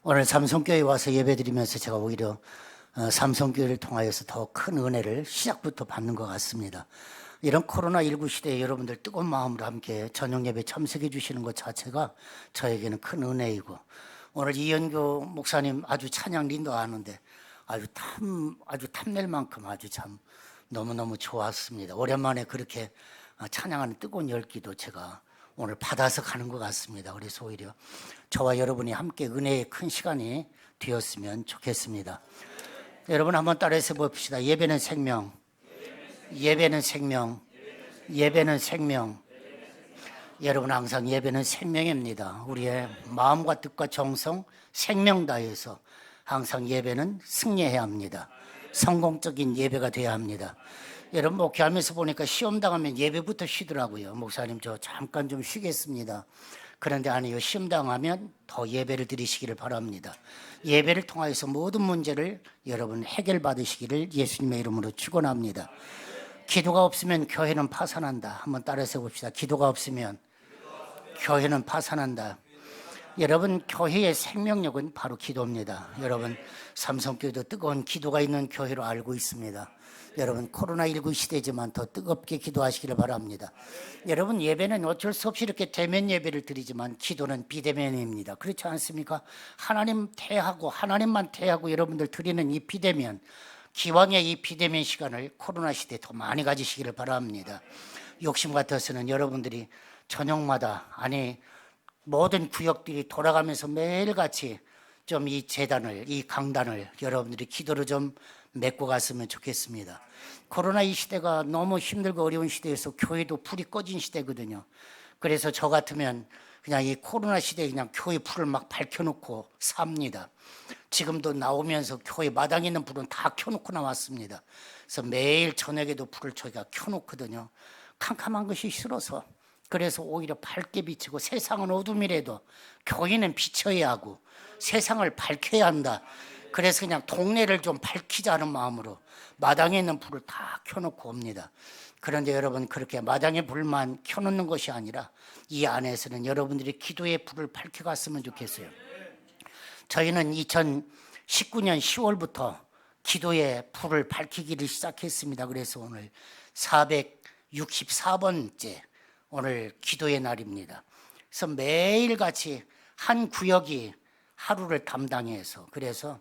오늘 삼성교회 와서 예배드리면서 제가 오히려 삼성교회를 통하여서 더 큰 은혜를 시작부터 받는 것 같습니다. 이런 코로나19 시대에 여러분들 뜨거운 마음으로 함께 저녁 예배 참석해 주시는 것 자체가 저에게는 큰 은혜이고, 오늘 이현교 목사님 아주 찬양 인도하는데 아주 탐낼 만큼 아주 참 너무너무 좋았습니다. 오랜만에 그렇게 찬양하는 뜨거운 열기도 제가 오늘 받아서 가는 것 같습니다. 그래서 오히려 저와 여러분이 함께 은혜의 큰 시간이 되었으면 좋겠습니다. 여러분 한번 따라해서 봅시다. 예배는 생명, 예배는 생명, 예배는 생명. 여러분 항상 예배는 생명입니다. 우리의 마음과 뜻과 정성, 생명 다해서 항상 예배는 승리해야 합니다. 성공적인 예배가 돼야 합니다. 여러분 목회하면서 보니까 시험 당하면 예배부터 쉬더라고요. 목사님 저 잠깐 좀 쉬겠습니다. 그런데 아니요, 시험 당하면 더 예배를 드리시기를 바랍니다. 예배를 통하여서 모든 문제를 여러분 해결받으시기를 예수님의 이름으로 축원합니다. 기도가 없으면 교회는 파산한다. 한번 따라서 봅시다. 기도가 없으면 교회는 파산한다. 여러분 교회의 생명력은 바로 기도입니다. 여러분 삼성교회도 뜨거운 기도가 있는 교회로 알고 있습니다. 여러분 코로나19 시대지만 더 뜨겁게 기도하시기를 바랍니다. 여러분 예배는 어쩔 수 없이 이렇게 대면 예배를 드리지만 기도는 비대면입니다. 그렇지 않습니까? 하나님 대하고 하나님만 대하고 여러분들 드리는 이 비대면, 기왕의 이 비대면 시간을 코로나 시대에 더 많이 가지시기를 바랍니다. 욕심 같아서는 여러분들이 저녁마다 모든 구역들이 돌아가면서 매일같이 좀 이 재단을, 이 강단을 여러분들이 기도로 좀 맺고 갔으면 좋겠습니다. 코로나 이 시대가 너무 힘들고 어려운 시대에서 교회도 불이 꺼진 시대거든요. 그래서 저 같으면 그냥 이 코로나 시대에 그냥 교회 불을 막 밝혀놓고 삽니다. 지금도 나오면서 교회 마당에 있는 불은 다 켜놓고 나왔습니다. 그래서 매일 저녁에도 불을 저희가 켜놓거든요. 캄캄한 것이 싫어서. 그래서 오히려 밝게 비치고, 세상은 어둠이라도 교회는 비춰야 하고 세상을 밝혀야 한다. 그래서 그냥 동네를 좀 밝히자는 마음으로 마당에 있는 불을 다 켜놓고 옵니다. 그런데 여러분 그렇게 마당에 불만 켜놓는 것이 아니라 이 안에서는 여러분들이 기도의 불을 밝혀갔으면 좋겠어요. 저희는 2019년 10월부터 기도의 불을 밝히기를 시작했습니다. 그래서 오늘 464번째 오늘 기도의 날입니다. 그래서 매일같이 한 구역이 하루를 담당해서, 그래서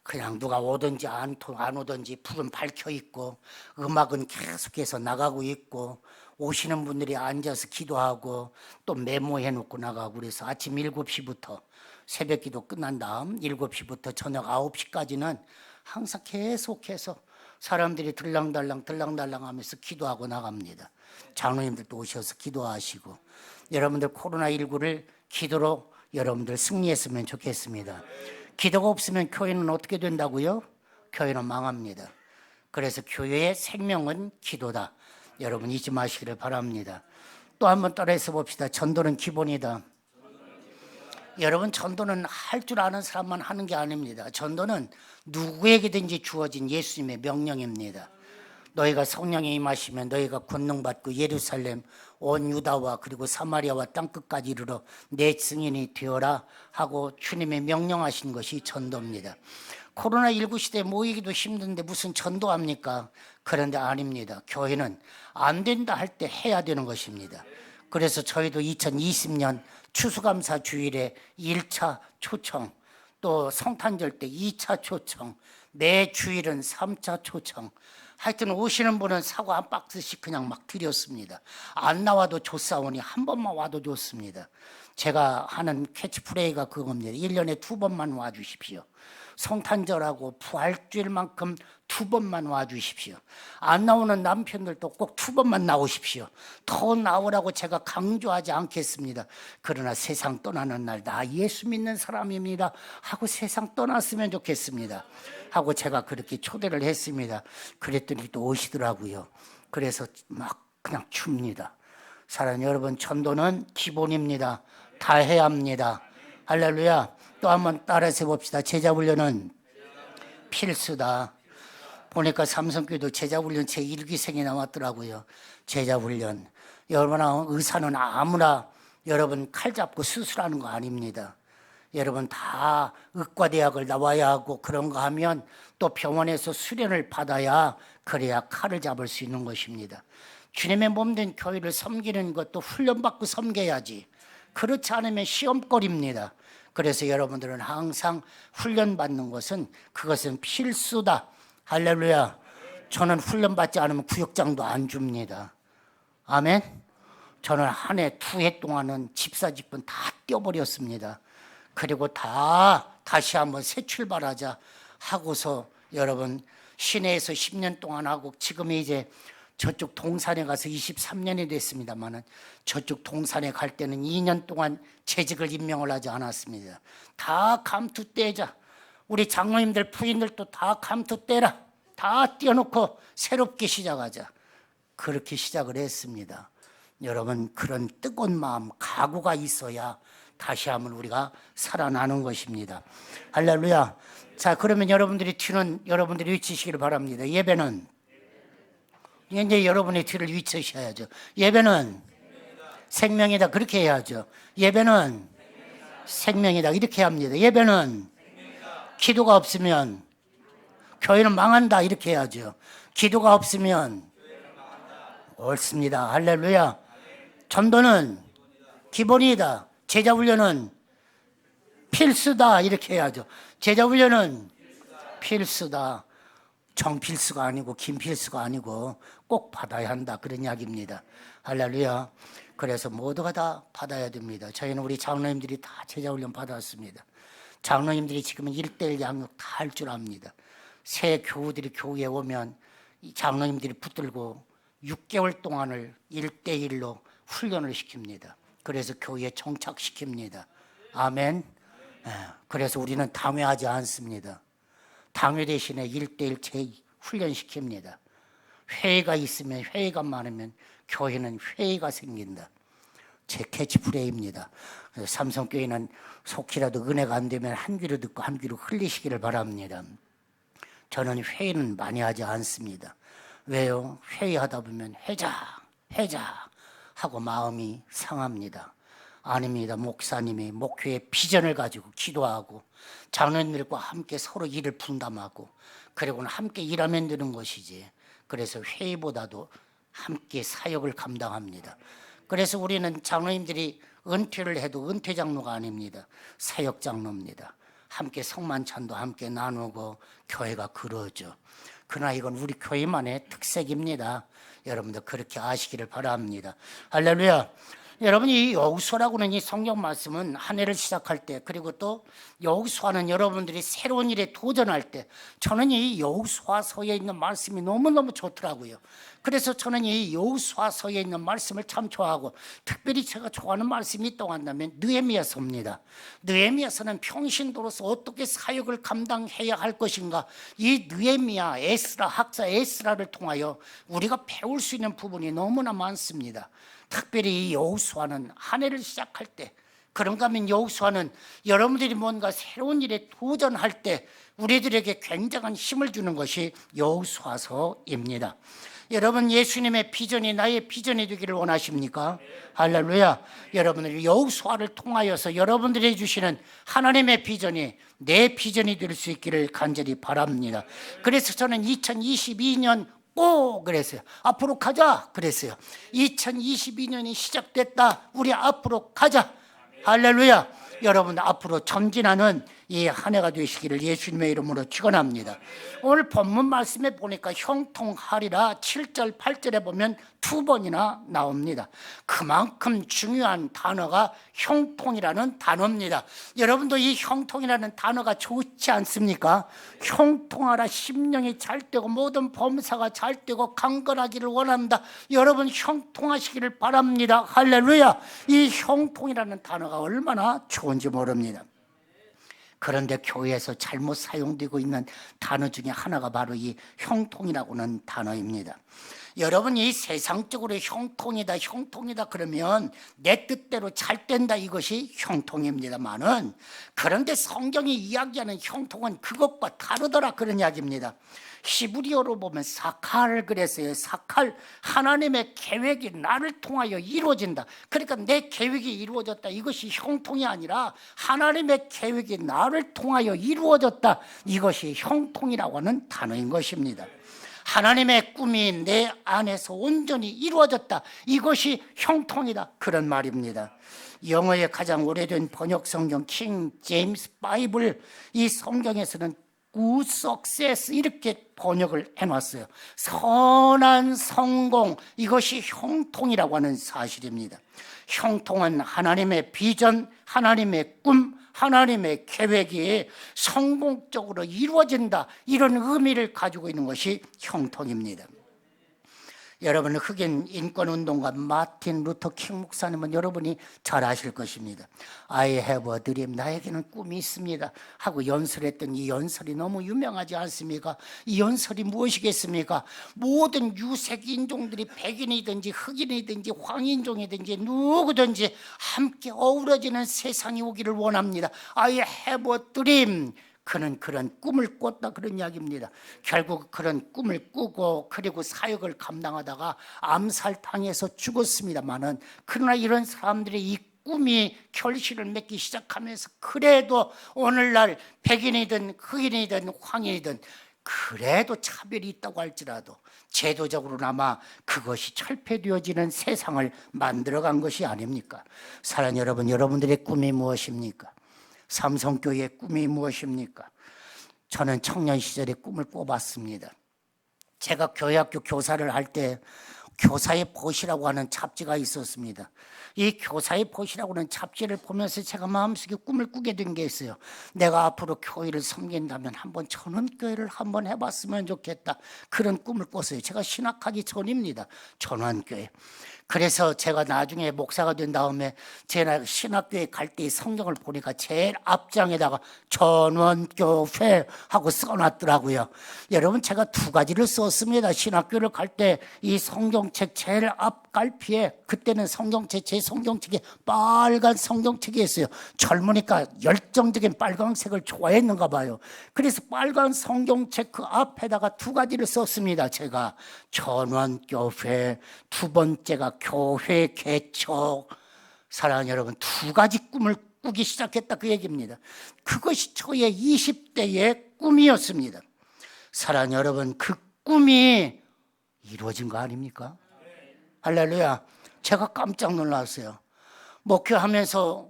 그냥 누가 오든지 안 오든지 불은 밝혀 있고 음악은 계속해서 나가고 있고 오시는 분들이 앉아서 기도하고 또 메모해 놓고 나가고, 그래서 아침 7시부터 새벽 기도 끝난 다음 7시부터 저녁 9시까지는 항상 계속해서 사람들이 들랑달랑 하면서 기도하고 나갑니다. 장로님들도 오셔서 기도하시고, 여러분들 코로나19를 기도로 여러분들 승리했으면 좋겠습니다. 기도가 없으면 교회는 어떻게 된다고요? 교회는 망합니다. 그래서 교회의 생명은 기도다. 여러분 잊지 마시기를 바랍니다. 또 한번 따라해서 봅시다. 전도는 기본이다. 여러분 전도는 할 줄 아는 사람만 하는 게 아닙니다. 전도는 누구에게든지 주어진 예수님의 명령입니다. 너희가 성령에 임하시면 너희가 권능받고 예루살렘 온 유다와 그리고 사마리아와 땅끝까지 이르러 내 증인이 되어라 하고 주님의 명령하신 것이 전도입니다. 코로나19 시대에 모이기도 힘든데 무슨 전도합니까? 그런데 아닙니다. 교회는 안 된다 할 때 해야 되는 것입니다. 그래서 저희도 2020년 추수감사 주일에 1차 초청, 또 성탄절 때 2차 초청, 매 주일은 3차 초청, 하여튼 오시는 분은 사과 한 박스씩 그냥 막 드렸습니다. 안 나와도 좋사오니 한 번만 와도 좋습니다. 제가 하는 캐치프레이가 그겁니다. 1년에 2번만 와주십시오. 성탄절하고 부활주일만큼 2번만 와주십시오. 안 나오는 남편들도 꼭 2번만 나오십시오. 더 나오라고 제가 강조하지 않겠습니다. 그러나 세상 떠나는 날 나 예수 믿는 사람입니다 하고 세상 떠났으면 좋겠습니다 하고 제가 그렇게 초대를 했습니다. 그랬더니 또 오시더라고요. 그래서 막 그냥 춥니다. 사랑하는 여러분, 전도는 기본입니다. 다 해야 합니다. 할렐루야. 또 한번 따라서 봅시다. 제자훈련은 필수다. 보니까 삼성교회도 제자훈련 제1기생이 나왔더라고요. 제자훈련. 여러분 의사는 아무나 여러분 칼 잡고 수술하는 거 아닙니다. 여러분 다 의과대학을 나와야 하고 그런가 하면 또 병원에서 수련을 받아야 그래야 칼을 잡을 수 있는 것입니다. 주님의 몸된 교회를 섬기는 것도 훈련받고 섬겨야지. 그렇지 않으면 시험거리입니다. 그래서 여러분들은 항상 훈련받는 것은 그것은 필수다. 할렐루야. 저는 훈련받지 않으면 구역장도 안 줍니다. 아멘. 저는 한 해, 2해 동안은 집사 직분 다 떼어버렸습니다. 그리고 다시 한번 새 출발하자 하고서 여러분 시내에서 10년 동안 하고 지금 이제 저쪽 동산에 가서 23년이 됐습니다만은 저쪽 동산에 갈 때는 2년 동안 재직을 임명을 하지 않았습니다. 다 감투 떼자. 우리 장로님들 부인들도 다 감투 떼라. 다 떼어놓고 새롭게 시작하자. 그렇게 시작을 했습니다. 여러분 그런 뜨거운 마음 각오가 있어야 다시 한번 우리가 살아나는 것입니다. 할렐루야. 자, 그러면 여러분들이 외치시기를 바랍니다. 예배는 이제 여러분의 뒤를 외치셔야죠. 예배는 생명이다. 그렇게 해야죠. 예배는 생명이다. 이렇게 합니다. 예배는 기도가 없으면 교회는 망한다. 이렇게 해야죠. 기도가 없으면 옳습니다. 할렐루야. 전도는 기본이다. 제자훈련은 필수다. 이렇게 해야죠. 제자훈련은 필수다. 정필수가 아니고 김필수가 아니고 꼭 받아야 한다. 그런 이야기입니다. 할렐루야. 그래서 모두가 다 받아야 됩니다. 저희는 우리 장로님들이 다 제자훈련 받았습니다. 장로님들이 지금은 1:1 양육 다 할 줄 압니다. 새 교우들이 교회에 오면 이 장로님들이 붙들고 6개월 동안을 1:1로 훈련을 시킵니다. 그래서 교회에 정착시킵니다. 아멘. 그래서 우리는 당회하지 않습니다. 당회 대신에 1:1 훈련시킵니다. 회의가 있으면 회의가 많으면 교회는 회의가 생긴다. 제 캐치프레이입니다. 삼성교회는 속히라도 은혜가 안 되면 한 귀로 듣고 한 귀로 흘리시기를 바랍니다. 저는 회의는 많이 하지 않습니다. 왜요? 회의하다 보면 해자 하고 마음이 상합니다. 아닙니다. 목사님이 목회의 비전을 가지고 기도하고 장로님들과 함께 서로 일을 분담하고 그리고는 함께 일하면 되는 것이지. 그래서 회의보다도 함께 사역을 감당합니다. 그래서 우리는 장로님들이 은퇴를 해도 은퇴 장로가 아닙니다. 사역 장로입니다. 함께 성만찬도 함께 나누고 교회가 그러죠. 그러나 이건 우리 교회만의 특색입니다. 여러분들 그렇게 아시기를 바랍니다. 할렐루야. 여러분 이 여호수아라고는 이 성경 말씀은 한 해를 시작할 때 그리고 또 여호수아는 여러분들이 새로운 일에 도전할 때 저는 이 여호수아서에 있는 말씀이 너무너무 좋더라고요. 그래서 저는 이 여호수아서에 있는 말씀을 참 좋아하고 특별히 제가 좋아하는 말씀이 있다고 한다면 느헤미야서입니다. 느헤미야서는 평신도로서 어떻게 사역을 감당해야 할 것인가 이 느헤미야 에스라 학자 에스라를 통하여 우리가 배울 수 있는 부분이 너무나 많습니다. 특별히 이 여호수아는 한 해를 시작할 때 그런가 하면 여호수아는 여러분들이 뭔가 새로운 일에 도전할 때 우리들에게 굉장한 힘을 주는 것이 여호수아서입니다. 여러분 예수님의 비전이 나의 비전이 되기를 원하십니까? 할렐루야. 여러분들 여호수아를 통하여서 여러분들이 주시는 하나님의 비전이 내 비전이 될 수 있기를 간절히 바랍니다. 그래서 저는 2022년 그랬어요. 앞으로 가자 그랬어요. 2022년이 시작됐다. 우리 앞으로 가자. 할렐루야. 여러분 앞으로 전진하는 이 한 해가 되시기를 예수님의 이름으로 축원합니다. 오늘 본문 말씀에 보니까 형통하리라 7절 8절에 보면 2번이나 나옵니다. 그만큼 중요한 단어가 형통이라는 단어입니다. 여러분도 이 형통이라는 단어가 좋지 않습니까? 형통하라 심령이 잘 되고 모든 범사가 잘 되고 강건하기를 원합니다. 여러분 형통하시기를 바랍니다. 할렐루야. 이 형통이라는 단어가 얼마나 좋은지 모릅니다. 그런데 교회에서 잘못 사용되고 있는 단어 중에 하나가 바로 이 형통이라고는 단어입니다. 여러분이 세상적으로 형통이다 그러면 내 뜻대로 잘 된다, 이것이 형통입니다만은, 그런데 성경이 이야기하는 형통은 그것과 다르더라, 그런 이야기입니다. 히브리어로 보면 사칼 그랬어요. 사칼, 하나님의 계획이 나를 통하여 이루어진다. 그러니까 내 계획이 이루어졌다, 이것이 형통이 아니라 하나님의 계획이 나를 통하여 이루어졌다, 이것이 형통이라고 하는 단어인 것입니다. 하나님의 꿈이 내 안에서 온전히 이루어졌다, 이것이 형통이다, 그런 말입니다. 영어의 가장 오래된 번역 성경 킹 제임스 바이블, 이 성경에서는 good success 이렇게 번역을 해놨어요. 선한 성공, 이것이 형통이라고 하는 사실입니다. 형통은 하나님의 비전, 하나님의 꿈, 하나님의 계획이 성공적으로 이루어진다, 이런 의미를 가지고 있는 것이 형통입니다. 여러분, 흑인 인권운동가 마틴 루터 킹 목사님은 여러분이 잘 아실 것입니다. I have a dream, 나에게는 꿈이 있습니다 하고 연설했던 이 연설이 너무 유명하지 않습니까? 이 연설이 무엇이겠습니까? 모든 유색 인종들이 백인이든지 흑인이든지 황인종이든지 누구든지 함께 어우러지는 세상이 오기를 원합니다. I have a dream. 그는 그런 꿈을 꿨다, 그런 이야기입니다. 결국 그런 꿈을 꾸고 그리고 사역을 감당하다가 암살당해서 죽었습니다만은, 그러나 이런 사람들이 이 꿈이 결실을 맺기 시작하면서 그래도 오늘날 백인이든 흑인이든 황인이든 그래도 차별이 있다고 할지라도 제도적으로나마 그것이 철폐되어지는 세상을 만들어간 것이 아닙니까? 사랑하는 여러분, 여러분들의 꿈이 무엇입니까? 삼성교회의 꿈이 무엇입니까? 저는 청년 시절에 꿈을 꿔봤습니다. 제가 교회학교 교사를 할 때 교사의 벗이라고 하는 잡지가 있었습니다. 이 교사의 벗이라고 하는 잡지를 보면서 제가 마음속에 꿈을 꾸게 된 게 있어요. 내가 앞으로 교회를 섬긴다면 한번 전원교회를 한번 해봤으면 좋겠다, 그런 꿈을 꿨어요. 제가 신학하기 전입니다. 전원교회. 그래서 제가 나중에 목사가 된 다음에 제가 신학교에 갈 때 성경을 보니까 제일 앞장에다가 전원교회 하고 써놨더라고요. 여러분, 제가 두 가지를 썼습니다. 신학교를 갈 때 이 성경책 제일 앞 갈피에, 그때는 성경책, 제 성경책에 빨간 성경책이 있어요. 젊으니까 열정적인 빨간색을 좋아했는가 봐요. 그래서 빨간 성경책 그 앞에다가 두 가지를 썼습니다. 제가 전원교회, 두 번째가 교회 개척. 사랑하는 여러분, 두 가지 꿈을 꾸기 시작했다, 그 얘기입니다. 그것이 저의 20대의 꿈이었습니다. 사랑하는 여러분, 그 꿈이 이루어진 거 아닙니까? 할렐루야. 제가 깜짝 놀랐어요. 목회하면서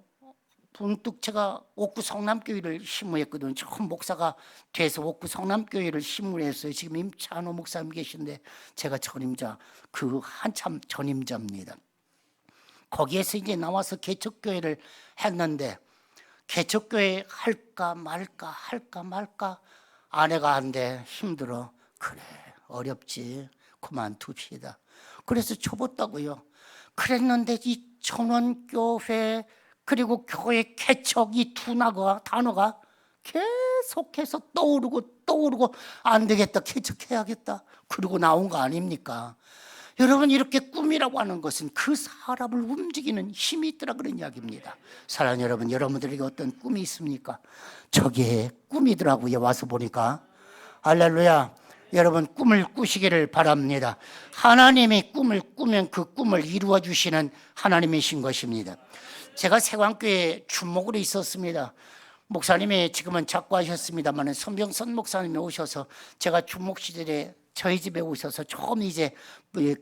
문득 제가 옥구 성남교회를 심무했거든요. 처음 목사가 돼서 옥구 성남교회를 심무했어요. 지금 임찬호 목사님 계신데 제가 전임자, 그 한참 전임자입니다. 거기에서 이제 나와서 개척교회를 했는데, 개척교회 할까 말까 아내가 한대, 힘들어. 그래, 어렵지, 그만둡시다. 그래서 접었다고요. 그랬는데 이 전원교회 그리고 교회 개척, 이 두 단어가 계속해서 떠오르고 안 되겠다, 개척해야겠다, 그리고 나온 거 아닙니까? 여러분, 이렇게 꿈이라고 하는 것은 그 사람을 움직이는 힘이 있더라, 그런 이야기입니다. 사랑하는 여러분, 여러분들에게 어떤 꿈이 있습니까? 저게 꿈이더라고요. 와서 보니까. 할렐루야. 여러분, 꿈을 꾸시기를 바랍니다. 하나님이 꿈을 꾸면 그 꿈을 이루어 주시는 하나님이신 것입니다. 제가 세광교회에 주목으로 있었습니다. 목사님이 지금은 작고하셨습니다만 손병선 목사님이 오셔서, 제가 주목 시절에 저희 집에 오셔서 처음 이제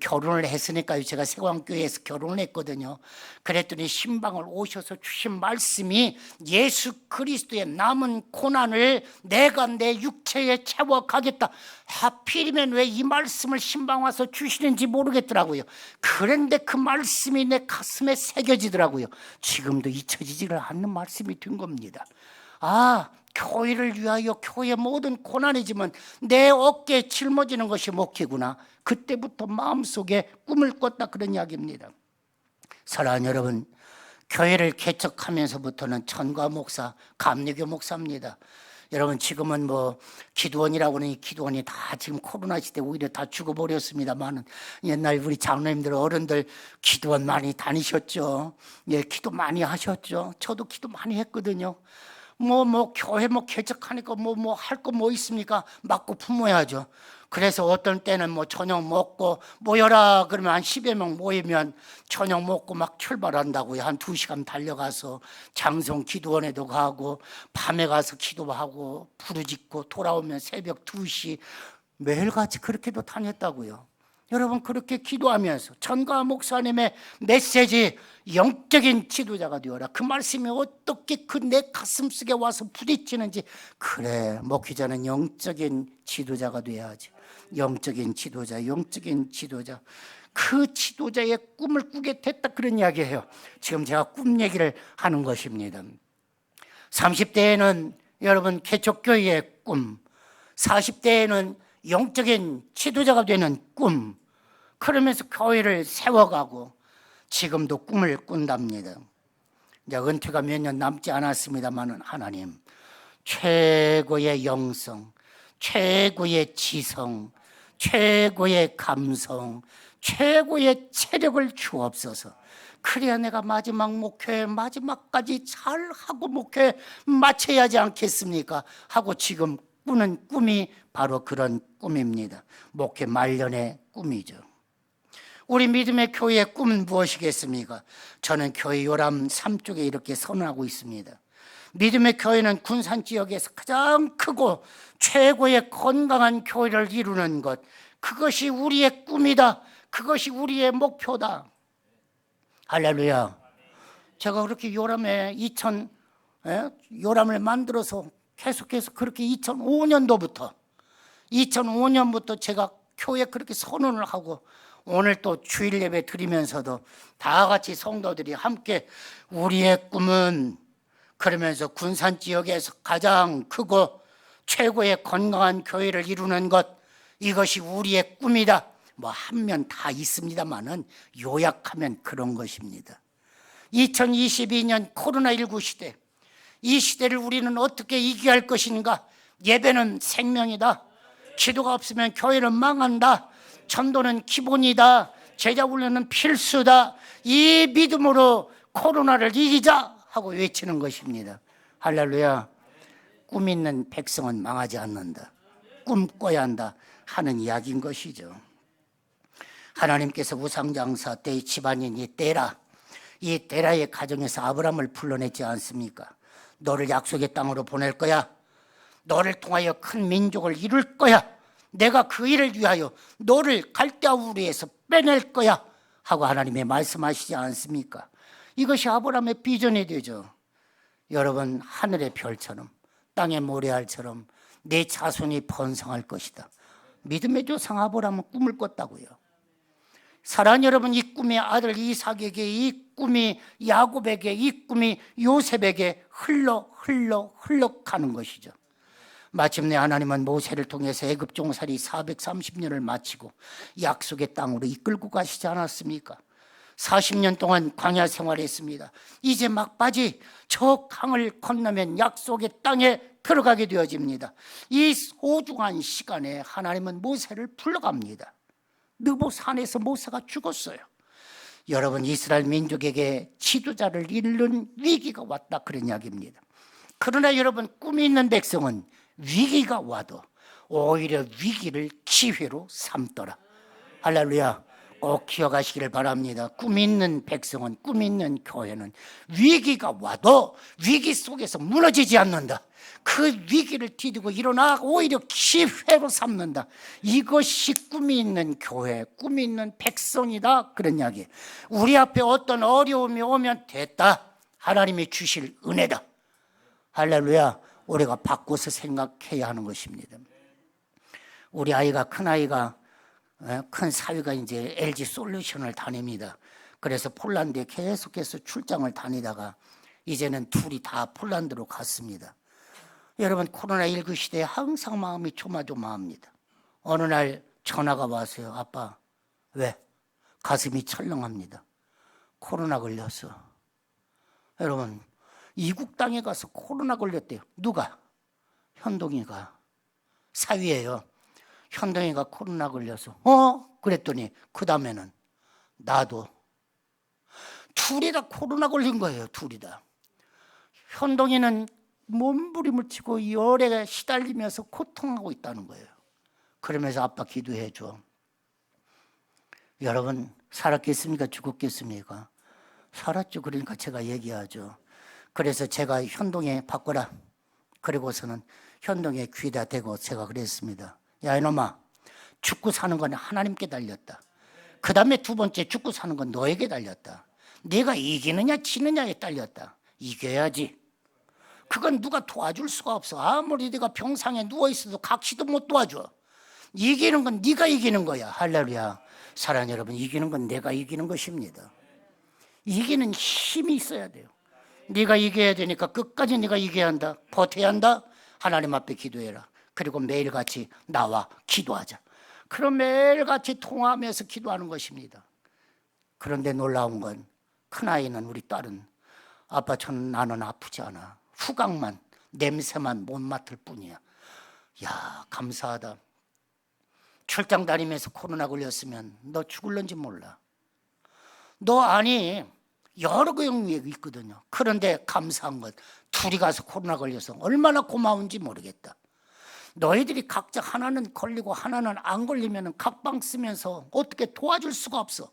결혼을 했으니까요. 제가 세광교회에서 결혼을 했거든요. 그랬더니 신방을 오셔서 주신 말씀이, 예수 그리스도의 남은 고난을 내가 내 육체에 채워가겠다. 하필이면 왜 이 말씀을 신방 와서 주시는지 모르겠더라고요. 그런데 그 말씀이 내 가슴에 새겨지더라고요. 지금도 잊혀지지를 않는 말씀이 된 겁니다. 교회를 위하여 교회의 모든 고난이지만 내 어깨에 짊어지는 것이 목회구나. 그때부터 마음속에 꿈을 꿨다, 그런 이야기입니다. 사랑하는 여러분, 교회를 개척하면서부터는 전과 목사, 감리교 목사입니다. 여러분 지금은 뭐 기도원이라고 하니 기도원이 다 지금 코로나 시대 오히려 다 죽어버렸습니다만은 옛날 우리 장로님들 어른들 기도원 많이 다니셨죠. 예, 기도 많이 하셨죠. 저도 기도 많이 했거든요. 교회 개척하니까 할 거 뭐 있습니까? 맞고 품어야죠. 그래서 어떤 때는 저녁 먹고 모여라 그러면 한 10여 명 모이면 저녁 먹고 막 출발한다고요. 한 2시간 달려가서 장성 기도원에도 가고 밤에 가서 기도하고 부르짖고 돌아오면 새벽 2시 매일같이 그렇게도 다녔다고요. 여러분 그렇게 기도하면서 전가 목사님의 메시지 영적인 지도자가 되어라. 그 말씀이 어떻게 내 가슴속에 와서 부딪히는지 그래 목회자는 영적인 지도자가 돼야지. 영적인 지도자, 영적인 지도자. 그 지도자의 꿈을 꾸게 됐다 그런 이야기예요. 지금 제가 꿈 얘기를 하는 것입니다. 30대에는 여러분 개척교회의 꿈, 40대에는 영적인 지도자가 되는 꿈, 그러면서 교회를 세워가고 지금도 꿈을 꾼답니다. 이제 은퇴가 몇 년 남지 않았습니다만 하나님 최고의 영성, 최고의 지성, 최고의 감성, 최고의 체력을 주옵소서. 그래야 내가 마지막 목회 마지막까지 잘하고 목회 마쳐야 하지 않겠습니까? 하고 지금 꾸는 꿈이 바로 그런 꿈입니다. 목회 말년의 꿈이죠. 우리 믿음의 교회의 꿈은 무엇이겠습니까? 저는 교회 요람 3쪽에 이렇게 선언하고 있습니다. 믿음의 교회는 군산 지역에서 가장 크고 최고의 건강한 교회를 이루는 것, 그것이 우리의 꿈이다. 그것이 우리의 목표다. 할렐루야. 제가 그렇게 요람을 만들어서 계속해서 그렇게 2005년부터 제가 교회에 그렇게 선언을 하고 오늘 또 주일 예배 드리면서도 다 같이 성도들이 함께 우리의 꿈은 그러면서 군산 지역에서 가장 크고 최고의 건강한 교회를 이루는 것, 이것이 우리의 꿈이다. 하면 다 있습니다만은 요약하면 그런 것입니다. 2022년 코로나19 시대, 이 시대를 우리는 어떻게 이겨야 할 것인가? 예배는 생명이다. 기도가 없으면 교회는 망한다. 전도는 기본이다. 제자 훈련은 필수다. 이 믿음으로 코로나를 이기자 하고 외치는 것입니다. 할렐루야. 꿈 있는 백성은 망하지 않는다. 꿈꿔야 한다 하는 이야기인 것이죠. 하나님께서 우상장사 때의 집안인 이 데라의 가정에서 아브라함을 불러냈지 않습니까? 너를 약속의 땅으로 보낼 거야. 너를 통하여 큰 민족을 이룰 거야. 내가 그 일을 위하여 너를 갈대아 우리에서 빼낼 거야 하고 하나님이 말씀하시지 않습니까? 이것이 아브라함의 비전이 되죠. 여러분 하늘의 별처럼 땅의 모래알처럼 내 자손이 번성할 것이다. 믿음의 조상 아브라함은 꿈을 꿨다고요. 사랑하는 여러분, 이 꿈이 아들 이삭에게, 이 꿈이 야곱에게, 이 꿈이 요셉에게 흘러 가는 것이죠. 마침내 하나님은 모세를 통해서 애굽 종살이 430년을 마치고 약속의 땅으로 이끌고 가시지 않았습니까? 40년 동안 광야 생활했습니다. 이제 막바지 저 강을 건너면 약속의 땅에 들어가게 되어집니다. 이 소중한 시간에 하나님은 모세를 불러갑니다. 느보 산에서 모세가 죽었어요. 여러분 이스라엘 민족에게 지도자를 잃는 위기가 왔다 그런 이야기입니다. 그러나 여러분 꿈이 있는 백성은 위기가 와도 오히려 위기를 기회로 삼더라. 할렐루야. 꼭 기억하시기를 바랍니다. 꿈 있는 백성은, 꿈 있는 교회는 위기가 와도 위기 속에서 무너지지 않는다. 그 위기를 디디고 일어나 오히려 기회로 삼는다. 이것이 꿈이 있는 교회, 꿈이 있는 백성이다 그런 이야기. 우리 앞에 어떤 어려움이 오면 됐다. 하나님이 주실 은혜다. 할렐루야. 우리가 바꿔서 생각해야 하는 것입니다. 우리 아이가 큰 사위가 이제 LG 솔루션을 다닙니다. 그래서 폴란드에 계속해서 출장을 다니다가 이제는 둘이 다 폴란드로 갔습니다. 여러분 코로나19 시대에 항상 마음이 조마조마합니다. 어느 날 전화가 왔어요. 아빠 왜? 가슴이 철렁합니다. 코로나 걸렸어. 여러분 이국 땅에 가서 코로나 걸렸대요. 누가? 현동이가 사위예요. 현동이가 코로나 걸려서 그랬더니 그 다음에는 나도. 둘이 다 코로나 걸린 거예요. 둘이 다. 현동이는 몸부림을 치고 열에 시달리면서 고통하고 있다는 거예요. 그러면서 아빠 기도해 줘. 여러분 살았겠습니까? 죽었겠습니까? 살았죠. 그러니까 제가 얘기하죠. 그래서 제가 현동에 바꿔라. 그리고서는 현동에 귀에다 대고 제가 그랬습니다. 야 이놈아, 죽고 사는 건 하나님께 달렸다. 그 다음에 두 번째, 죽고 사는 건 너에게 달렸다. 네가 이기느냐 지느냐에 달렸다. 이겨야지. 그건 누가 도와줄 수가 없어. 아무리 네가 병상에 누워있어도 각시도 못 도와줘. 이기는 건 네가 이기는 거야. 할렐루야. 사랑하는 여러분, 이기는 건 내가 이기는 것입니다. 이기는 힘이 있어야 돼요. 네가 이겨야 되니까 끝까지 네가 이겨야 한다. 버텨야 한다. 하나님 앞에 기도해라. 그리고 매일같이 나와 기도하자. 그럼 매일같이 통화하면서 기도하는 것입니다. 그런데 놀라운 건 큰아이는, 우리 딸은 아빠 나는 아프지 않아. 후각만, 냄새만 못 맡을 뿐이야. 야, 감사하다. 출장 다니면서 코로나 걸렸으면 너 죽을런지 몰라. 너 아니 여러 경우가 있거든요. 그런데 감사한 것, 둘이 가서 코로나 걸려서 얼마나 고마운지 모르겠다. 너희들이 각자 하나는 걸리고 하나는 안 걸리면 각방 쓰면서 어떻게 도와줄 수가 없어.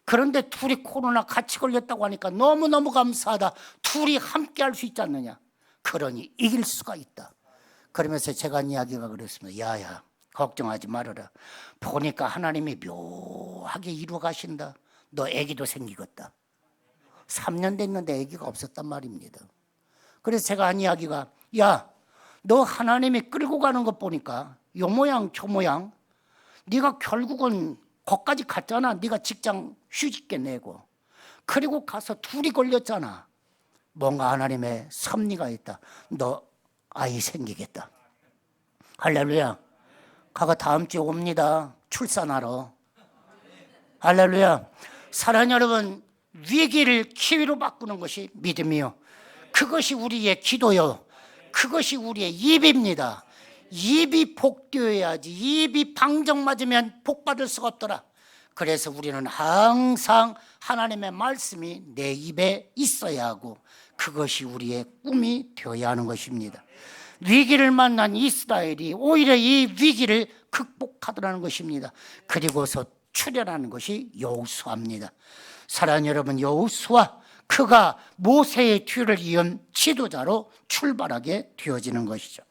그런데 둘이 코로나 같이 걸렸다고 하니까 너무너무 감사하다. 둘이 함께 할 수 있지 않느냐. 그러니 이길 수가 있다. 그러면서 제가 한 이야기가 그랬습니다. 야야, 걱정하지 말아라. 보니까 하나님이 묘하게 이루어 가신다. 너 애기도 생기겠다. 3년 됐는데 애기가 없었단 말입니다. 그래서 제가 한 이야기가, 야, 너 하나님이 끌고 가는 것 보니까 요 모양 저 모양, 네가 결국은 거기까지 갔잖아. 네가 직장 휴직계 내고 그리고 가서 둘이 걸렸잖아. 뭔가 하나님의 섭리가 있다. 너 아이 생기겠다. 할렐루야. 가가 다음 주에 옵니다. 출산하러. 할렐루야. 사랑하는 여러분, 위기를 기회로 바꾸는 것이 믿음이요. 그것이 우리의 기도요. 그것이 우리의 입입니다. 입이 복되어야지. 입이 방정 맞으면 복 받을 수가 없더라. 그래서 우리는 항상 하나님의 말씀이 내 입에 있어야 하고 그것이 우리의 꿈이 되어야 하는 것입니다. 위기를 만난 이스라엘이 오히려 이 위기를 극복하더라는 것입니다. 그리고서 출현하는 것이 여호수아입니다. 사랑하는 여러분, 여호수아, 그가 모세의 뒤를 이은 지도자로 출발하게 되어지는 것이죠.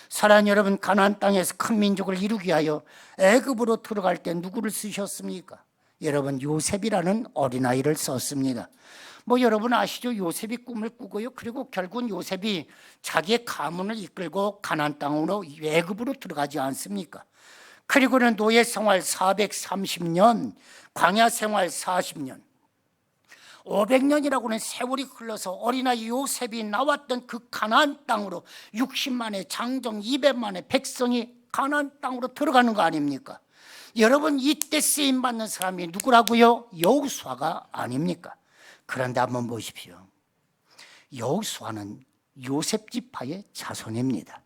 사랑하는 여러분, 가나안 땅에서 큰 민족을 이루기 위하여 애굽으로 들어갈 때 누구를 쓰셨습니까? 여러분, 요셉이라는 어린아이를 썼습니다. 여러분 아시죠? 요셉이 꿈을 꾸고요. 그리고 결국은 요셉이 자기의 가문을 이끌고 가나안 땅으로 애굽으로 들어가지 않습니까? 그리고는 노예 생활 430년, 광야 생활 40년, 500년이라고는 세월이 흘러서 어린아이 요셉이 나왔던 그 가나안 땅으로 60만의 장정 200만의 백성이 가나안 땅으로 들어가는 거 아닙니까? 여러분, 이때 쓰임받는 사람이 누구라고요? 여호수아가 아닙니까? 그런데 한번 보십시오. 여호수아는 요셉 지파의 자손입니다.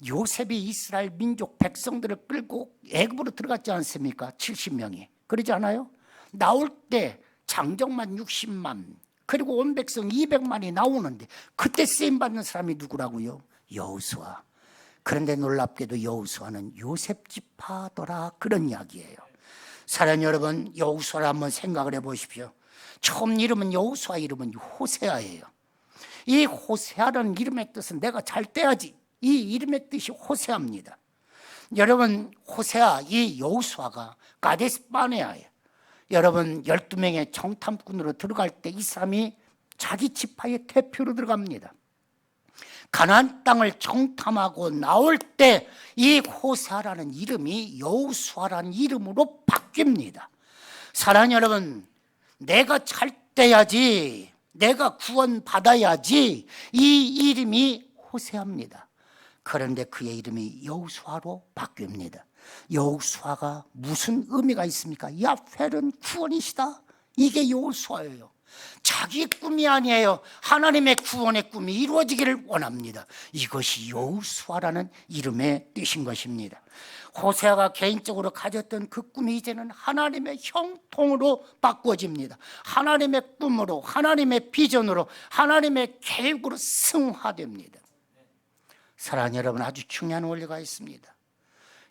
요셉이 이스라엘 민족 백성들을 끌고 애굽으로 들어갔지 않습니까? 70명이. 그러지 않아요? 나올 때 장정만 60만, 그리고 온 백성 200만이 나오는데 그때 쓰임받는 사람이 누구라고요? 여호수아. 그런데 놀랍게도 여호수아는 요셉 지파더라, 그런 이야기예요. 사랑하는 여러분, 여호수아를 한번 생각을 해보십시오. 처음 이름은 여호수아 이름은 호세아예요. 이 호세아라는 이름의 뜻은 내가 잘 떼야지. 이 이름의 뜻이 호세아입니다. 여러분, 호세아, 이 여호수아가 가데스 바네아예요. 여러분, 12명의 정탐꾼으로 들어갈 때 이 사람이 자기 지파의 대표로 들어갑니다. 가나안 땅을 정탐하고 나올 때 이 호세아라는 이름이 여호수아라는 이름으로 바뀝니다. 사랑하는 여러분, 내가 잘 떼야지, 내가 구원받아야지, 이 이름이 호세아입니다. 그런데 그의 이름이 여호수아로 바뀝니다. 여호수아가 무슨 의미가 있습니까? 야훼는 구원이시다. 이게 여호수아예요. 자기 꿈이 아니에요. 하나님의 구원의 꿈이 이루어지기를 원합니다. 이것이 여호수아라는 이름의 뜻인 것입니다. 호세아가 개인적으로 가졌던 그 꿈이 이제는 하나님의 형통으로 바꿔집니다. 하나님의 꿈으로, 하나님의 비전으로, 하나님의 계획으로 승화됩니다. 사랑하는 여러분, 아주 중요한 원리가 있습니다.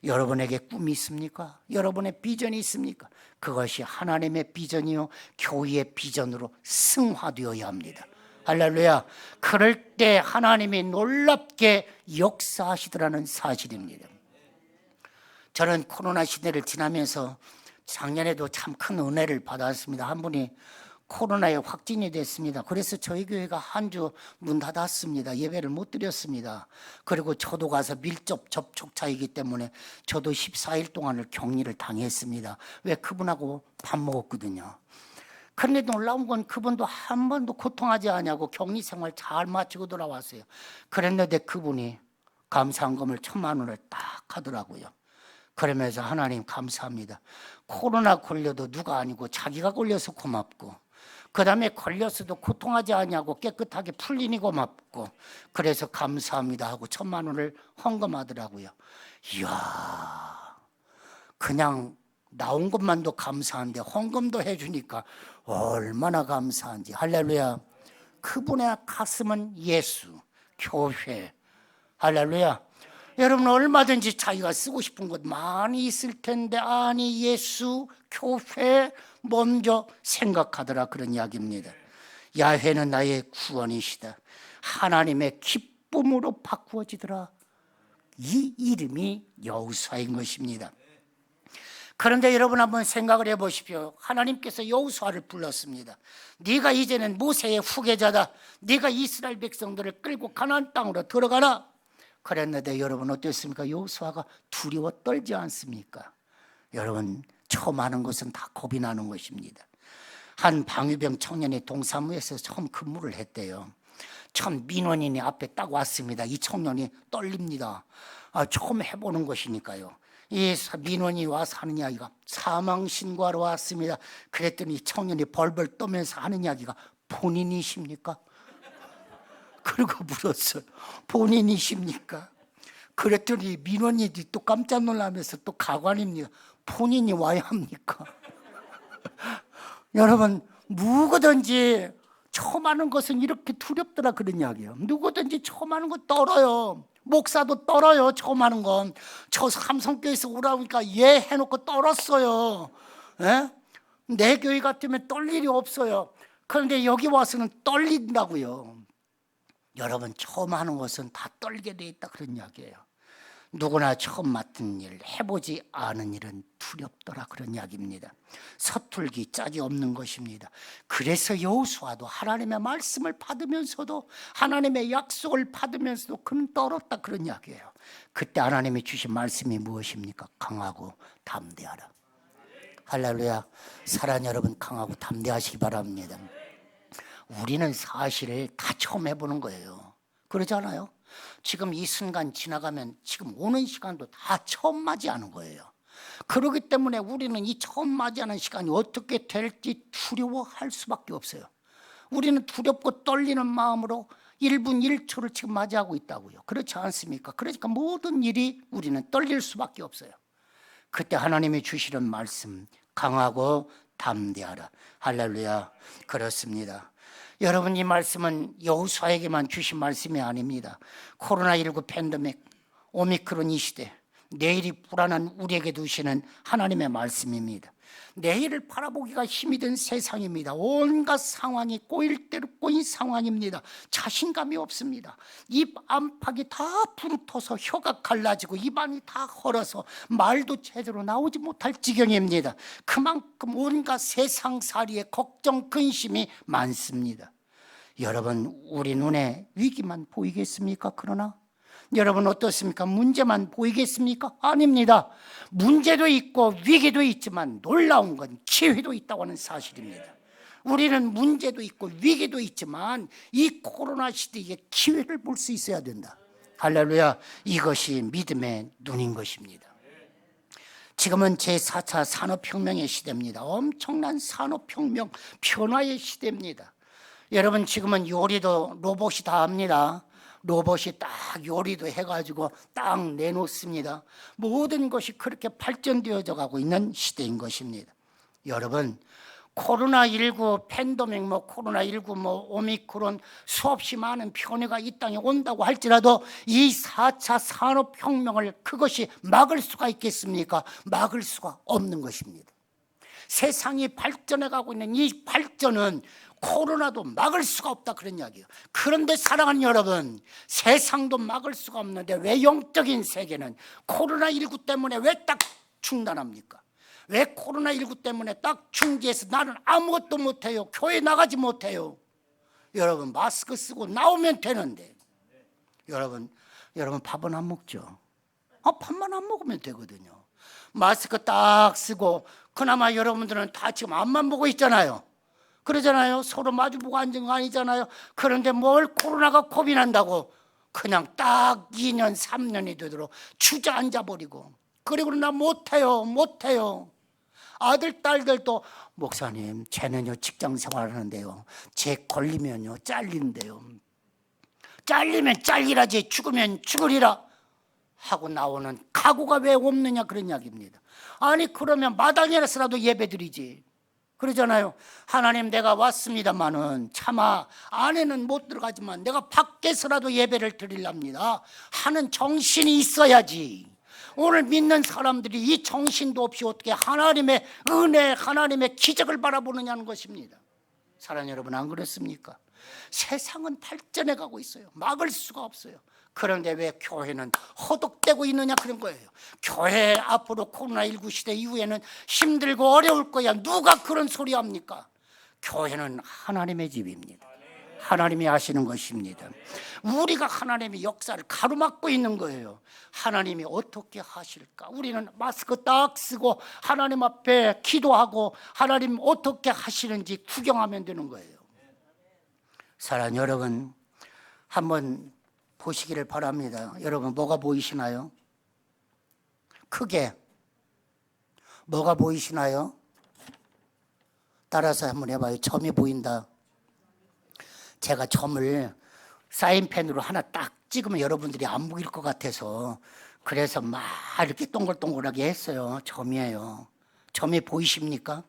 여러분에게 꿈이 있습니까? 여러분의 비전이 있습니까? 그것이 하나님의 비전이요 교회의 비전으로 승화되어야 합니다. 할렐루야. 그럴 때 하나님이 놀랍게 역사하시더라는 사실입니다. 저는 코로나 시대를 지나면서 작년에도 참 큰 은혜를 받았습니다. 한 분이 코로나에 확진이 됐습니다. 그래서 저희 교회가 한 주 문 닫았습니다. 예배를 못 드렸습니다. 그리고 저도 가서 밀접 접촉자이기 때문에 저도 14일 동안을 격리를 당했습니다. 왜? 그분하고 밥 먹었거든요. 그런데 놀라운 건 그분도 한 번도 고통하지 않냐고 격리 생활 잘 마치고 돌아왔어요. 그랬는데 그분이 감사한금을 1,000만 원을 딱 하더라고요. 그러면서 하나님 감사합니다. 코로나 걸려도 누가 아니고 자기가 걸려서 고맙고, 그 다음에 걸렸어도 고통하지 않냐고 깨끗하게 풀리니 고맙고, 그래서 감사합니다 하고 1,000만 원을 헌금하더라고요. 이야, 그냥 나온 것만도 감사한데 헌금도 해주니까 얼마나 감사한지. 할렐루야. 그분의 가슴은 예수, 교회. 할렐루야. 여러분, 얼마든지 자기가 쓰고 싶은 것 많이 있을 텐데, 아니 예수, 교회 먼저 생각하더라, 그런 이야기입니다. 야훼는 나의 구원이시다. 하나님의 기쁨으로 바꾸어지더라. 이 이름이 여호수아인 것입니다. 그런데 여러분 한번 생각을 해보십시오. 하나님께서 여호수아를 불렀습니다. 네가 이제는 모세의 후계자다. 네가 이스라엘 백성들을 끌고 가나안 땅으로 들어가라. 그랬는데 여러분 어땠습니까? 여호수아가 두려워 떨지 않습니까? 여러분, 처음 하는 것은 다 겁이 나는 것입니다. 한 방위병 청년이 동사무에서 처음 근무를 했대요. 처음 민원인이 앞에 딱 왔습니다. 이 청년이 떨립니다. 처음 해보는 것이니까요. 이 민원이 와서 하는 이야기가 사망신고하러 왔습니다. 그랬더니 청년이 벌벌 떠면서 하는 이야기가 본인이십니까? 그리고 물었어요. 본인이십니까? 그랬더니 민원인이 또 깜짝 놀라면서 또 가관입니다. 본인이 와야 합니까? 여러분, 누구든지 처음 하는 것은 이렇게 두렵더라, 그런 이야기예요. 누구든지 처음 하는 거 떨어요. 목사도 떨어요, 처음 하는 건. 저 삼성교회에서 오라니까 예 해놓고 떨었어요. 예? 내 교회 같으면 떨 일이 없어요. 그런데 여기 와서는 떨린다고요. 여러분, 처음 하는 것은 다 떨게 돼 있다, 그런 이야기예요. 누구나 처음 맡은 일, 해보지 않은 일은 두렵더라, 그런 이야기입니다. 서툴기 짝이 없는 것입니다. 그래서 여호수아도 하나님의 말씀을 받으면서도, 하나님의 약속을 받으면서도 그는 떨었다, 그런 이야기예요. 그때 하나님이 주신 말씀이 무엇입니까? 강하고 담대하라. 할렐루야. 사랑하는 여러분, 강하고 담대하시기 바랍니다. 우리는 사실 다 처음 해보는 거예요. 그러지 않아요? 지금 이 순간 지나가면 지금 오는 시간도 다 처음 맞이하는 거예요. 그렇기 때문에 우리는 이 처음 맞이하는 시간이 어떻게 될지 두려워할 수밖에 없어요. 우리는 두렵고 떨리는 마음으로 1분 1초를 지금 맞이하고 있다고요. 그렇지 않습니까? 그러니까 모든 일이 우리는 떨릴 수밖에 없어요. 그때 하나님이 주시는 말씀, 강하고 담대하라. 할렐루야. 그렇습니다. 여러분, 이 말씀은 여호수아에게만 주신 말씀이 아닙니다. 코로나19 팬데믹, 오미크론 이 시대, 내일이 불안한 우리에게 두시는 하나님의 말씀입니다. 내일을 바라보기가 힘이 든 세상입니다. 온갖 상황이 꼬일 대로 꼬인 상황입니다. 자신감이 없습니다. 입 안팎이 다 부르터서 혀가 갈라지고 입안이 다 헐어서 말도 제대로 나오지 못할 지경입니다. 그만큼 온갖 세상살이에 걱정, 근심이 많습니다. 여러분, 우리 눈에 위기만 보이겠습니까? 그러나 여러분 어떻습니까? 문제만 보이겠습니까? 아닙니다. 문제도 있고 위기도 있지만 놀라운 건 기회도 있다고 하는 사실입니다. 우리는 문제도 있고 위기도 있지만 이 코로나 시대에 기회를 볼 수 있어야 된다. 할렐루야. 이것이 믿음의 눈인 것입니다. 지금은 제4차 산업혁명의 시대입니다. 엄청난 산업혁명 변화의 시대입니다. 여러분, 지금은 요리도 로봇이 다 합니다. 로봇이 딱 요리도 해가지고 딱 내놓습니다. 모든 것이 그렇게 발전되어져 가고 있는 시대인 것입니다. 여러분, 코로나19 팬데믹, 코로나19 오미크론 수없이 많은 변이가 이 땅에 온다고 할지라도 이 4차 산업혁명을 그것이 막을 수가 있겠습니까? 막을 수가 없는 것입니다. 세상이 발전해 가고 있는 이 발전은 코로나도 막을 수가 없다, 그런 이야기예요. 그런데 사랑하는 여러분, 세상도 막을 수가 없는데 왜 영적인 세계는 코로나19 때문에 왜 딱 중단합니까? 왜 코로나19 때문에 딱 중지해서 나는 아무것도 못해요, 교회 나가지 못해요? 여러분, 마스크 쓰고 나오면 되는데 여러분 밥은 안 먹죠? 밥만 안 먹으면 되거든요. 마스크 딱 쓰고 그나마 여러분들은 다 지금 앞만 보고 있잖아요. 그러잖아요. 서로 마주보고 앉은 거 아니잖아요. 그런데 뭘 코로나가 겁이 난다고 그냥 딱 2년 3년이 되도록 주저앉아 버리고, 그리고 나 못해요. 아들 딸들도 목사님, 쟤는요 직장 생활하는데요, 쟤 걸리면요 잘린대요. 잘리면 잘리라지 죽으면 죽으리라 하고 나오는 각오가 왜 없느냐, 그런 이야기입니다. 아니, 그러면 마당에서라도 예배드리지. 그러잖아요. 하나님, 내가 왔습니다마는 차마 안에는 못 들어가지만 내가 밖에서라도 예배를 드리랍니다 하는 정신이 있어야지. 오늘 믿는 사람들이 이 정신도 없이 어떻게 하나님의 은혜, 하나님의 기적을 바라보느냐는 것입니다. 사랑하는 여러분, 안 그렇습니까? 세상은 발전해 가고 있어요. 막을 수가 없어요. 그런데 왜 교회는 허덕대고 있느냐, 그런 거예요. 교회 앞으로 코로나19 시대 이후에는 힘들고 어려울 거야, 누가 그런 소리 합니까? 교회는 하나님의 집입니다. 하나님이 하시는 것입니다. 우리가 하나님의 역사를 가로막고 있는 거예요. 하나님이 어떻게 하실까? 우리는 마스크 딱 쓰고 하나님 앞에 기도하고 하나님 어떻게 하시는지 구경하면 되는 거예요. 사랑하는 여러분, 한번 보시기를 바랍니다. 여러분, 뭐가 보이시나요? 크게 뭐가 보이시나요? 따라서 한번 해봐요. 점이 보인다. 제가 점을 사인펜으로 하나 딱 찍으면 여러분들이 안 보일 것 같아서 그래서 막 이렇게 동글동글하게 했어요. 점이에요. 점이 보이십니까?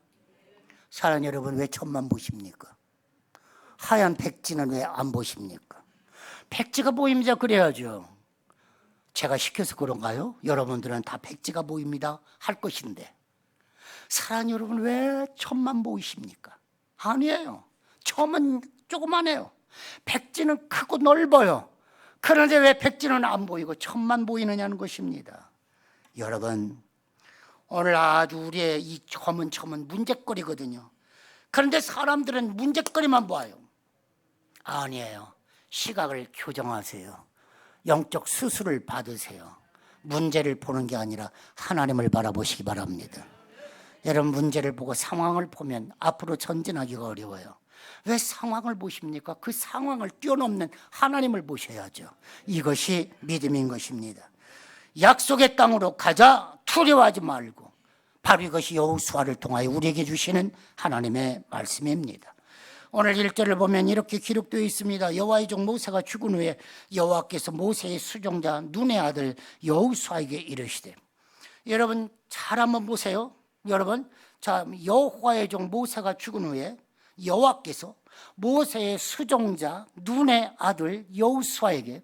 사랑하는 여러분, 왜 점만 보십니까? 하얀 백지는 왜 안 보십니까? 백지가 보입니다. 그래야죠. 제가 시켜서 그런가요? 여러분들은 다 백지가 보입니다 할 것인데, 사랑하는 여러분, 왜 점만 보이십니까? 아니에요. 점은 조그만해요. 백지는 크고 넓어요. 그런데 왜 백지는 안 보이고 점만 보이느냐는 것입니다. 여러분, 오늘 아주 우리의 이 점은 문제거리거든요. 그런데 사람들은 문제거리만 봐요. 아니에요. 시각을 교정하세요. 영적 수술을 받으세요. 문제를 보는 게 아니라 하나님을 바라보시기 바랍니다. 여러분, 문제를 보고 상황을 보면 앞으로 전진하기가 어려워요. 왜 상황을 보십니까? 그 상황을 뛰어넘는 하나님을 보셔야죠. 이것이 믿음인 것입니다. 약속의 땅으로 가자, 두려워하지 말고. 바로 이것이 여호수아를 통하여 우리에게 주시는 하나님의 말씀입니다. 오늘 1절을 보면 이렇게 기록되어 있습니다. 여호와의 종 모세가 죽은 후에 여호와께서 모세의 수종자 눈의 아들 여호수아에게 이르시되, 여러분 잘 한번 보세요. 여러분, 자, 여호와의 종 모세가 죽은 후에 여호와께서 모세의 수종자 눈의 아들 여호수아에게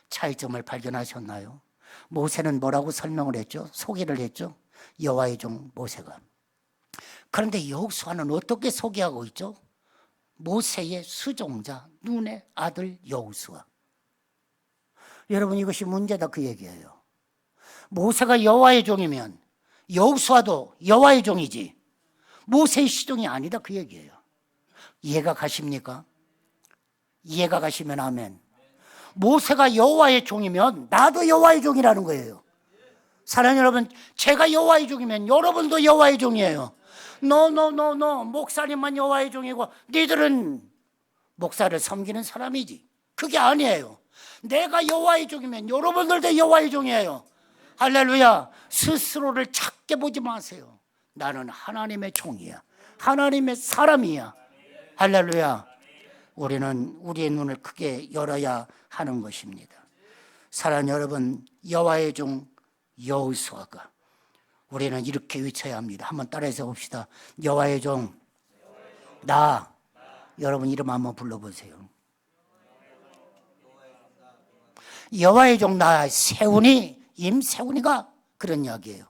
차이점을 발견하셨나요? 모세는 뭐라고 설명을 했죠? 소개를 했죠? 여호와의 종 모세가. 그런데 여호수아는 어떻게 소개하고 있죠? 모세의 수종자 눈의 아들 여호수아. 여러분, 이것이 문제다, 그 얘기예요. 모세가 여호와의 종이면 여호수아도 여호와의 종이지 모세의 시종이 아니다, 그 얘기예요. 이해가 가십니까? 이해가 가시면 아멘. 모세가 여호와의 종이면 나도 여호와의 종이라는 거예요. 사랑하는 여러분, 제가 여호와의 종이면 여러분도 여호와의 종이에요. No. 목사님만 여호와의 종이고 니들은 목사를 섬기는 사람이지. 그게 아니에요. 내가 여호와의 종이면 여러분들도 여호와의 종이에요. 할렐루야. 스스로를 작게 보지 마세요. 나는 하나님의 종이야. 하나님의 사람이야. 할렐루야. 우리는 우리의 눈을 크게 열어야 하는 것입니다. 사랑하는 여러분, 여호와의 종 여호수아가, 우리는 이렇게 외쳐야 합니다. 한번 따라해서 봅시다. 여호와의 종 나. 여러분 이름 한번 불러보세요. 여호와의 종 나 세훈이, 임세훈이가 그런 이야기예요.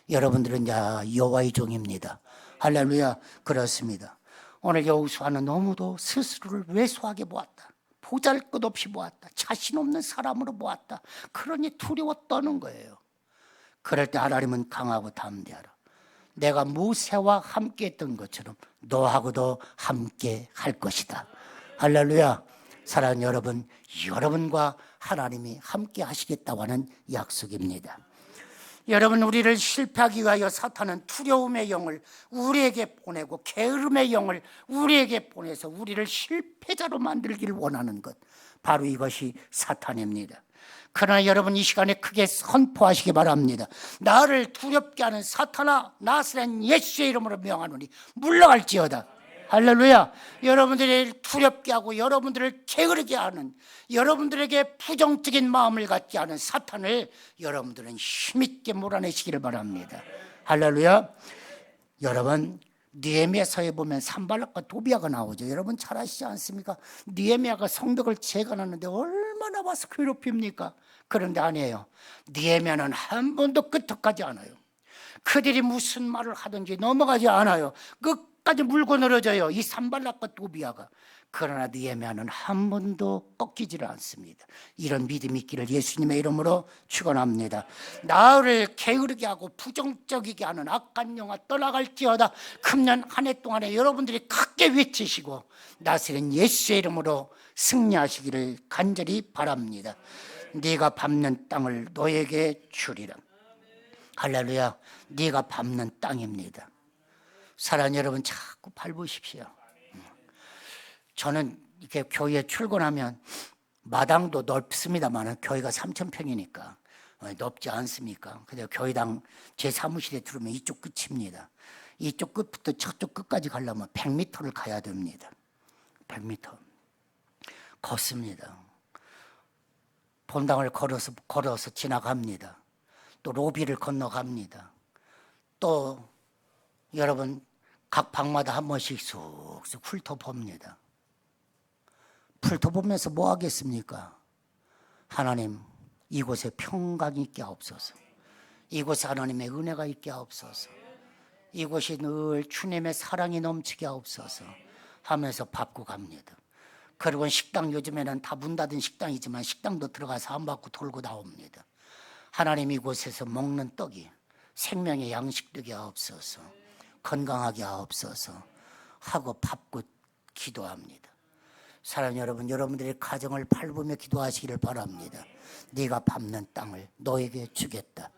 여러분들은 여호와의 종입니다. 할렐루야. 그렇습니다. 오늘 여호수아는 너무도 스스로를 왜소하게 보았다. 보잘것없이 보았다. 자신 없는 사람으로 보았다. 그러니 두려워 떠는 거예요. 그럴 때 하나님은 강하고 담대하라. 내가 모세와 함께 했던 것처럼 너하고도 함께 할 것이다. 할렐루야. 사랑하는 여러분, 여러분과 하나님이 함께 하시겠다고 하는 약속입니다. 여러분, 우리를 실패하기 위하여 사탄은 두려움의 영을 우리에게 보내고 게으름의 영을 우리에게 보내서 우리를 실패자로 만들기를 원하는 것, 바로 이것이 사탄입니다. 그러나 여러분, 이 시간에 크게 선포하시기 바랍니다. 나를 두렵게 하는 사탄아, 나사렛 예수의 이름으로 명하노니 물러갈지어다. 할렐루야. 여러분들을 두렵게 하고 여러분들을 게으르게 하는, 여러분들에게 부정적인 마음을 갖게 하는 사탄을 여러분들은 힘있게 몰아내시기를 바랍니다. 할렐루야. 여러분, 느헤미야서에 보면 산발락과 도비아가 나오죠. 여러분 잘 아시지 않습니까? 느헤미야가 성벽을 재건하는데 얼마나 와서 괴롭힙니까? 그런데 아니에요. 느헤미야는 한 번도 끄떡하지 않아요. 그들이 무슨 말을 하든지 넘어가지 않아요. 끝까지 물고 늘어져요, 이 산발락과 도비아가. 그러나 느헤미야는 한 번도 꺾이지를 않습니다. 이런 믿음이 있기를 예수님의 이름으로 축원합니다. 나를 게으르게 하고 부정적이게 하는 악한 영아 떠나갈지어다. 금년 한 해 동안에 여러분들이 크게 외치시고 나사렛 예수의 이름으로 승리하시기를 간절히 바랍니다. 네가 밟는 땅을 너에게 주리라. 할렐루야. 네가 밟는 땅입니다. 사랑하는 여러분, 자꾸 밟으십시오. 저는 이렇게 교회에 출근하면 마당도 넓습니다만 교회가 3,000평이니까 넓지 않습니까? 그래서 교회당 제 사무실에 들어오면 이쪽 끝입니다. 이쪽 끝부터 저쪽 끝까지 가려면 100m를 가야 됩니다. 100m 걷습니다. 본당을 걸어서 지나갑니다. 또 로비를 건너갑니다. 또 여러분 각 방마다 한 번씩 쑥쑥 훑어봅니다. 훑어보면서 뭐 하겠습니까? 하나님, 이곳에 평강이 있게 하옵소서. 이곳에 하나님의 은혜가 있게 하옵소서. 이곳이 늘 주님의 사랑이 넘치게 하옵소서 하면서 밟고 갑니다. 그리고 식당, 요즘에는 다 문 닫은 식당이지만 식당도 들어가서 한 바퀴 돌고 나옵니다. 하나님, 이곳에서 먹는 떡이 생명의 양식 되게 하옵소서. 건강하게 하옵소서 하고 밟고 기도합니다. 사랑하는 여러분, 여러분들의 가정을 밟으며 기도하시기를 바랍니다. 네가 밟는 땅을 너에게 주겠다.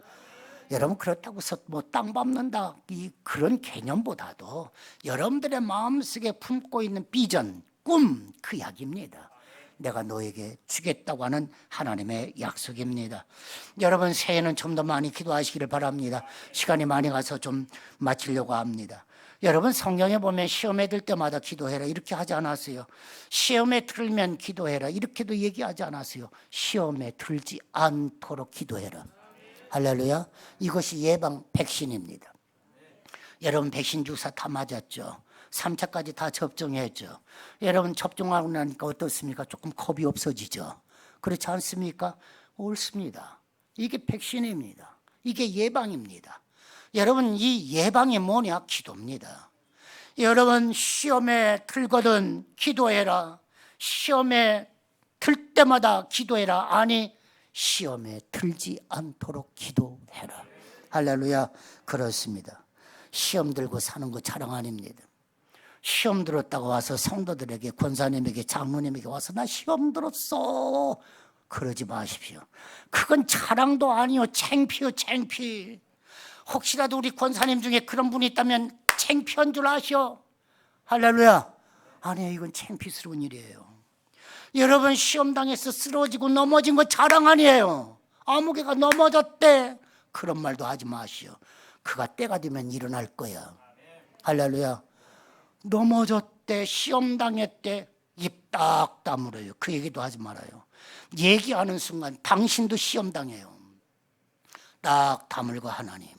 여러분, 그렇다고 해서 뭐 땅 밟는다 그런 개념보다도 여러분들의 마음속에 품고 있는 비전, 꿈, 그 이야기입니다. 내가 너에게 주겠다고 하는 하나님의 약속입니다. 여러분, 새해는 좀 더 많이 기도하시기를 바랍니다. 시간이 많이 가서 좀 마치려고 합니다. 여러분, 성경에 보면 시험에 들 때마다 기도해라 이렇게 하지 않았어요. 시험에 들면 기도해라 이렇게도 얘기하지 않았어요. 시험에 들지 않도록 기도해라. 할렐루야. 이것이 예방 백신입니다. 여러분, 백신 주사 다 맞았죠? 3차까지 다 접종했죠? 여러분, 접종하고 나니까 어떻습니까? 조금 겁이 없어지죠? 그렇지 않습니까? 옳습니다. 이게 백신입니다. 이게 예방입니다. 여러분, 이 예방이 뭐냐? 기도입니다. 여러분, 시험에 들거든 기도해라. 시험에 들 때마다 기도해라. 아니, 시험에 들지 않도록 기도해라. 할렐루야. 그렇습니다. 시험 들고 사는 거 자랑 아닙니다. 시험 들었다고 와서 성도들에게, 권사님에게, 장로님에게 와서 나 시험 들었어 그러지 마십시오. 그건 자랑도 아니요, 창피요, 창피. 혹시라도 우리 권사님 중에 그런 분이 있다면 창피한 줄 아시오? 할렐루야. 아니에요, 이건 창피스러운 일이에요. 여러분, 시험당해서 쓰러지고 넘어진 거 자랑 아니에요. 아무개가 넘어졌대, 그런 말도 하지 마시오. 그가 때가 되면 일어날 거야. 할렐루야. 넘어졌대, 시험 당했대, 입 딱 다물어요. 그 얘기도 하지 말아요. 얘기하는 순간 당신도 시험 당해요. 딱 다물고 하나님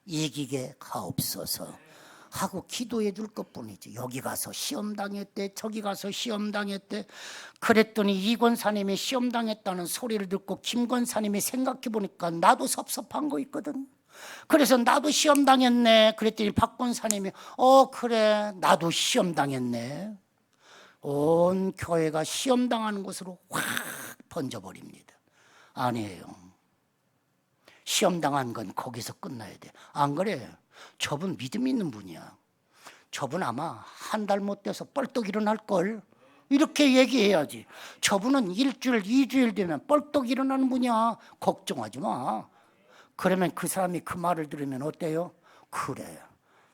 이기게 하옵소서 하고 기도해 줄 것뿐이지. 여기 가서 시험 당했대, 저기 가서 시험 당했대. 그랬더니 이 권사님이 시험 당했다는 소리를 듣고 김 권사님이 생각해 보니까 나도 섭섭한 거 있거든. 그래서 나도 시험 당했네. 그랬더니 박 권사님이 그래 나도 시험 당했네. 온 교회가 시험 당하는 곳으로 확 번져버립니다. 아니에요. 시험 당한 건 거기서 끝나야 돼. 안 그래? 저분 믿음 있는 분이야. 저분 아마 한 달 못 돼서 뻘떡 일어날걸. 이렇게 얘기해야지. 저분은 일주일, 2주일 되면 뻘떡 일어나는 분이야. 걱정하지 마. 그러면 그 사람이 그 말을 들으면 어때요? 그래,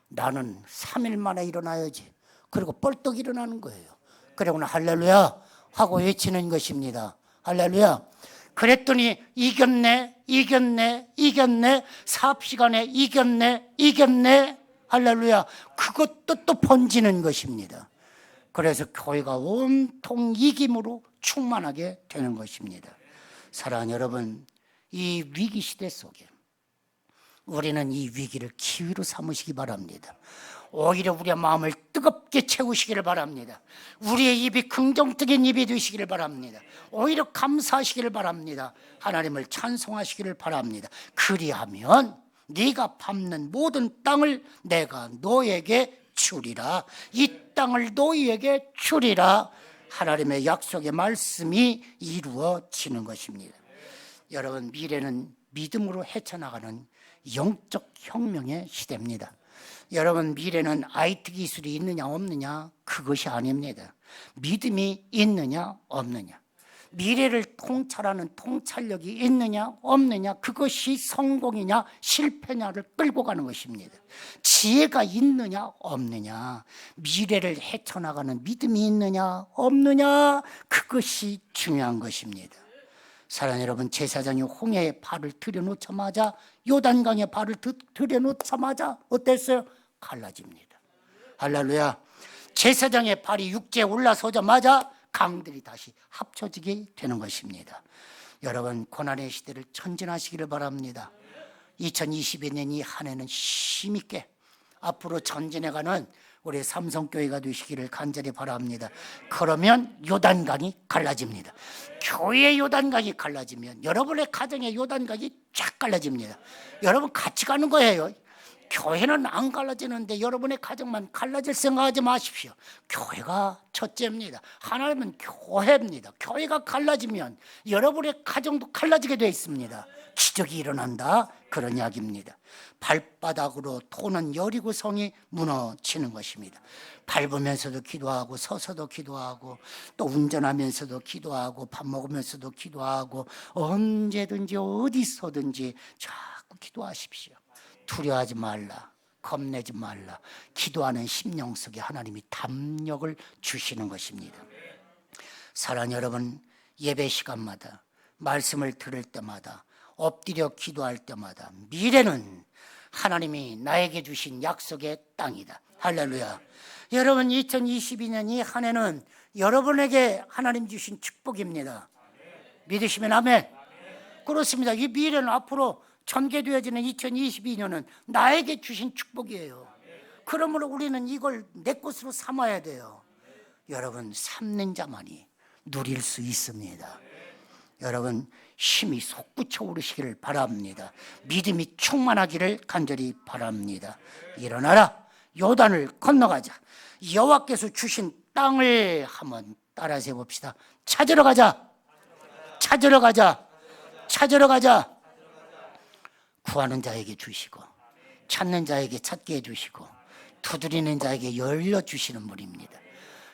나는 3일 만에 일어나야지. 그리고 뻘떡 일어나는 거예요. 그러고는 할렐루야 하고 외치는 것입니다. 할렐루야. 그랬더니 이겼네, 이겼네, 이겼네, 사업시간에 이겼네. 할렐루야. 그것도 또 번지는 것입니다. 그래서 교회가 온통 이김으로 충만하게 되는 것입니다. 사랑하는 여러분, 이 위기 시대 속에 우리는 이 위기를 기회로 삼으시기 바랍니다. 오히려 우리의 마음을 뜨겁게 채우시기를 바랍니다. 우리의 입이 긍정적인 입이 되시기를 바랍니다. 오히려 감사하시기를 바랍니다. 하나님을 찬송하시기를 바랍니다. 그리하면 네가 밟는 모든 땅을 내가 너에게 주리라. 이 땅을 너희에게 주리라. 하나님의 약속의 말씀이 이루어지는 것입니다. 여러분, 미래는 믿음으로 헤쳐나가는 영적 혁명의 시대입니다. 여러분, 미래는 IT 기술이 있느냐 없느냐 그것이 아닙니다. 믿음이 있느냐 없느냐, 미래를 통찰하는 통찰력이 있느냐 없느냐 그것이 성공이냐 실패냐를 끌고 가는 것입니다. 지혜가 있느냐 없느냐, 미래를 헤쳐나가는 믿음이 있느냐 없느냐 그것이 중요한 것입니다. 사랑하는 여러분, 제사장이 홍해에 발을 들여놓자마자, 요단강에 발을 들여놓자마자 어땠어요? 갈라집니다. 할렐루야. 제사장의 발이 육지에 올라서자마자 강들이 다시 합쳐지게 되는 것입니다. 여러분, 고난의 시대를 전진하시기를 바랍니다. 2022년 이 한 해는 힘있게 앞으로 전진해가는 우리 삼성교회가 되시기를 간절히 바랍니다. 그러면 요단강이 갈라집니다. 교회의 요단강이 갈라지면 여러분의 가정의 요단강이 쫙 갈라집니다. 여러분 같이 가는 거예요. 교회는 안 갈라지는데 여러분의 가정만 갈라질 생각하지 마십시오. 교회가 첫째입니다. 하나님은 교회입니다. 교회가 갈라지면 여러분의 가정도 갈라지게 되어 있습니다. 기적이 일어난다, 그런 이야기입니다. 발바닥으로 토는 여리고성이 무너지는 것입니다. 밟으면서도 기도하고, 서서도 기도하고, 또 운전하면서도 기도하고, 밥 먹으면서도 기도하고, 언제든지 어디서든지 자꾸 기도하십시오. 두려워하지 말라, 겁내지 말라. 기도하는 심령 속에 하나님이 담력을 주시는 것입니다. 사랑하는 여러분, 예배 시간마다, 말씀을 들을 때마다, 엎드려 기도할 때마다 미래는 하나님이 나에게 주신 약속의 땅이다. 할렐루야. 여러분, 2022년 이 한 해는 여러분에게 하나님 주신 축복입니다. 믿으시면 아멘. 그렇습니다. 이 미래는 앞으로 전개되어지는 2022년은 나에게 주신 축복이에요. 그러므로 우리는 이걸 내 것으로 삼아야 돼요. 여러분, 삼는 자만이 누릴 수 있습니다. 여러분, 힘이 솟구쳐 오르시기를 바랍니다. 믿음이 충만하기를 간절히 바랍니다. 일어나라, 요단을 건너가자. 여호와께서 주신 땅을 한번 따라서 해봅시다. 찾으러 가자, 찾으러 가자, 찾으러 가자. 구하는 자에게 주시고, 찾는 자에게 찾게 해주시고, 두드리는 자에게 열려주시는 분입니다.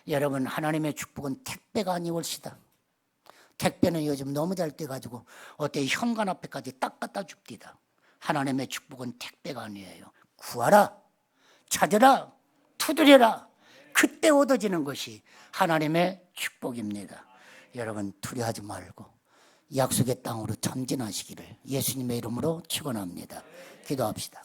여러분, 하나님의 축복은 택배가 아니올시다. 택배는 요즘 너무 잘 돼가지고 어때 현관 앞에까지 딱 갖다 줍디다. 하나님의 축복은 택배가 아니에요. 구하라, 찾으라, 두드려라. 그때 얻어지는 것이 하나님의 축복입니다. 여러분, 두려워하지 말고 약속의 땅으로 전진하시기를 예수님의 이름으로 축원합니다. 기도합시다.